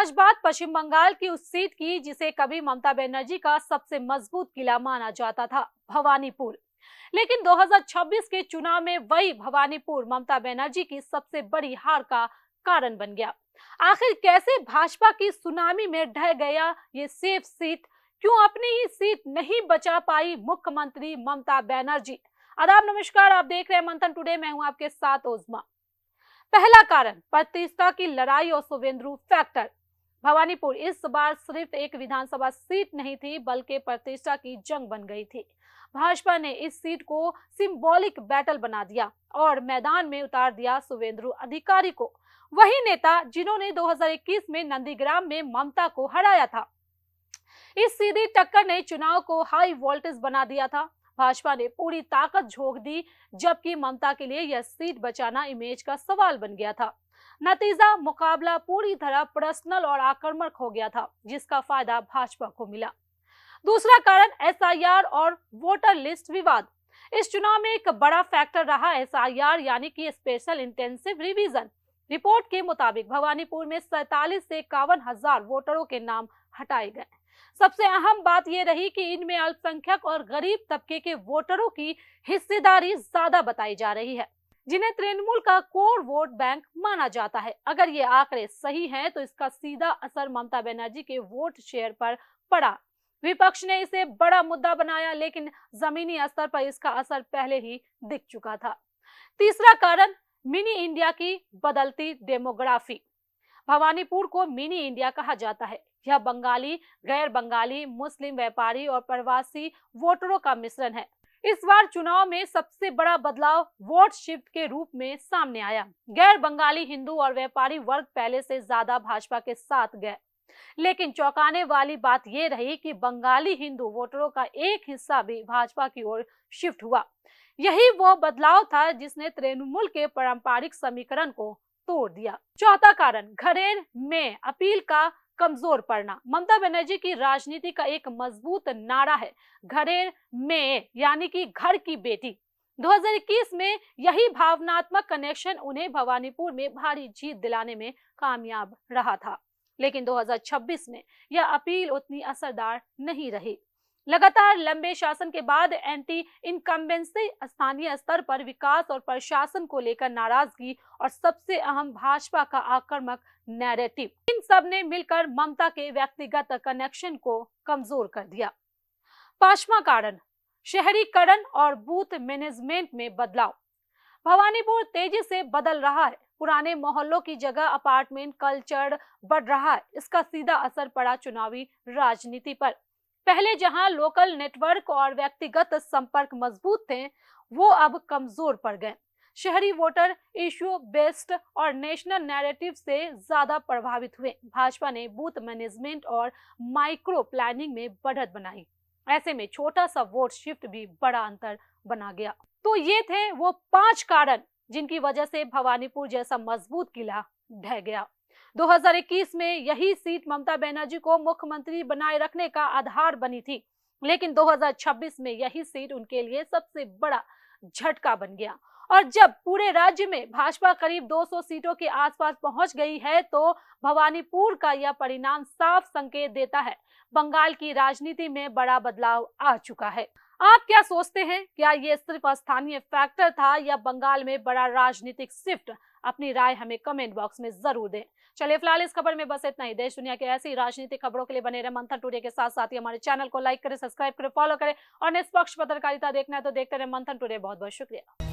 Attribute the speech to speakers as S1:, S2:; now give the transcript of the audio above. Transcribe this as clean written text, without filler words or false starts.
S1: आज बात पश्चिम बंगाल की उस सीट की जिसे कभी ममता बनर्जी का सबसे मजबूत किला माना जाता था, भवानीपुर। लेकिन 2026 के चुनाव में वही भवानीपुर ममता बनर्जी की सबसे बड़ी हार का कारण बन गया। आखिर कैसे भाजपा की सुनामी में ढह गया ये सेफ सीट? क्यों अपनी ही सीट नहीं बचा पाई मुख्यमंत्री ममता बनर्जी? आदाब, नमस्कार, आप देख रहे हैं मंथन टुडे। मैं हूं आपके साथ ओजमा। पहला कारण प्रतिष्ठा की लड़ाई और शुवेंदु फैक्टर। भवानीपुर इस बार सिर्फ एक विधानसभा सीट नहीं थी, बल्कि प्रतिष्ठा की जंग बन गई थी। भाजपा ने इस सीट को सिंबॉलिक बैटल बना दिया और मैदान में उतार दिया शुवेंदु अधिकारी को, वही नेता जिन्होंने 2021 में नंदीग्राम में ममता को हराया था। इस सीधी टक्कर ने चुनाव को हाई वोल्टेज बना दिया था। भाजपा ने पूरी ताकत झोंक दी, जबकि ममता के लिए यह सीट बचाना इमेज का सवाल बन गया था। नतीजा, मुकाबला पूरी तरह पर्सनल और आक्रामक हो गया था, जिसका फायदा भाजपा को मिला। दूसरा कारण एसआईआर और वोटर लिस्ट विवाद। इस चुनाव में एक बड़ा फैक्टर रहा एसआईआर, यानी कि स्पेशल इंटेंसिव रिवीजन। रिपोर्ट के मुताबिक भवानीपुर में 47 से 51,000 वोटरों के नाम हटाए गए। सबसे अहम बात यह रही कि इनमें अल्पसंख्यक और गरीब तबके के वोटरों की हिस्सेदारी ज्यादा बताई जा रही है, जिन्हें तृणमूल का कोर वोट बैंक माना जाता है। अगर ये आंकड़े सही हैं, तो इसका सीधा असर ममता बनर्जी के वोट शेयर पर पड़ा। विपक्ष ने इसे बड़ा मुद्दा बनाया, लेकिन जमीनी स्तर पर इसका असर पहले ही दिख चुका था। तीसरा कारण मिनी इंडिया की बदलती डेमोग्राफी। भवानीपुर को मिनी इंडिया कहा जाता है। यह बंगाली, गैर बंगाली, मुस्लिम, व्यापारी और प्रवासी वोटरों का मिश्रण है। इस बार चुनाव में सबसे बड़ा बदलाव वोट शिफ्ट के रूप में सामने आया। गैर बंगाली, हिंदू और व्यापारी वर्ग पहले से ज्यादा भाजपा के साथ गए, लेकिन चौंकाने वाली बात यह रही कि बंगाली हिंदू वोटरों का एक हिस्सा भी भाजपा की ओर शिफ्ट हुआ। यही वो बदलाव था जिसने तृणमूल के पारंपरिक समीकरण को तोड़ दिया। चौथा कारण घरेर में अपील का कमजोर पड़ना। ममता बनर्जी की राजनीति का एक मजबूत नारा है, घरेर में, यानी कि घर की बेटी। 2021 में यही भावनात्मक कनेक्शन उन्हें भवानीपुर में भारी जीत दिलाने में कामयाब रहा था, लेकिन 2026 में यह अपील उतनी असरदार नहीं रही। लगातार लंबे शासन के बाद एंटी इनकम्बेंसी, स्थानीय स्तर पर विकास और प्रशासन को लेकर नाराजगी और सबसे अहम भाजपा का आक्रामक नैरेटिव, इन सब ने मिलकर ममता के व्यक्तिगत कनेक्शन को कमजोर कर दिया। पांचवा कारण शहरीकरण और बूथ मैनेजमेंट में बदलाव। भवानीपुर तेजी से बदल रहा है। पुराने मोहल्लों की जगह अपार्टमेंट कल्चर बढ़ रहा है। इसका सीधा असर पड़ा चुनावी राजनीति पर। पहले जहां लोकल नेटवर्क और व्यक्तिगत संपर्क मजबूत थे, वो अब कमजोर पड़ गए। शहरी वोटर इश्यू बेस्ड और नेशनल नैरेटिव से ज्यादा प्रभावित हुए। भाजपा ने बूथ मैनेजमेंट और माइक्रो प्लानिंग में बढ़त बनाई। ऐसे में छोटा सा वोट शिफ्ट भी बड़ा अंतर बना गया। तो ये थे वो 5 कारण जिनकी वजह से भवानीपुर जैसा मजबूत किला ढह गया। 2021 में यही सीट ममता बनर्जी को मुख्यमंत्री बनाए रखने का आधार बनी थी, लेकिन 2026 में यही सीट उनके लिए सबसे बड़ा झटका बन गया। और जब पूरे राज्य में भाजपा करीब 200 सीटों के आसपास पहुंच गई है, तो भवानीपुर का यह परिणाम साफ संकेत देता है बंगाल की राजनीति में बड़ा बदलाव आ चुका है। आप क्या सोचते हैं? क्या ये सिर्फ स्थानीय फैक्टर था या बंगाल में बड़ा राजनीतिक शिफ्ट? अपनी राय हमें कमेंट बॉक्स में जरूर दें। चलिए, फिलहाल इस खबर में बस इतना ही। देश दुनिया के ऐसी राजनीतिक खबरों के लिए बने रहे मंथन टुडे के साथ साथ ही हमारे चैनल को लाइक करें, सब्सक्राइब करें, फॉलो करें और निष्पक्ष पत्रकारिता देखना है तो देखते रहे मंथन टुडे। बहुत बहुत शुक्रिया।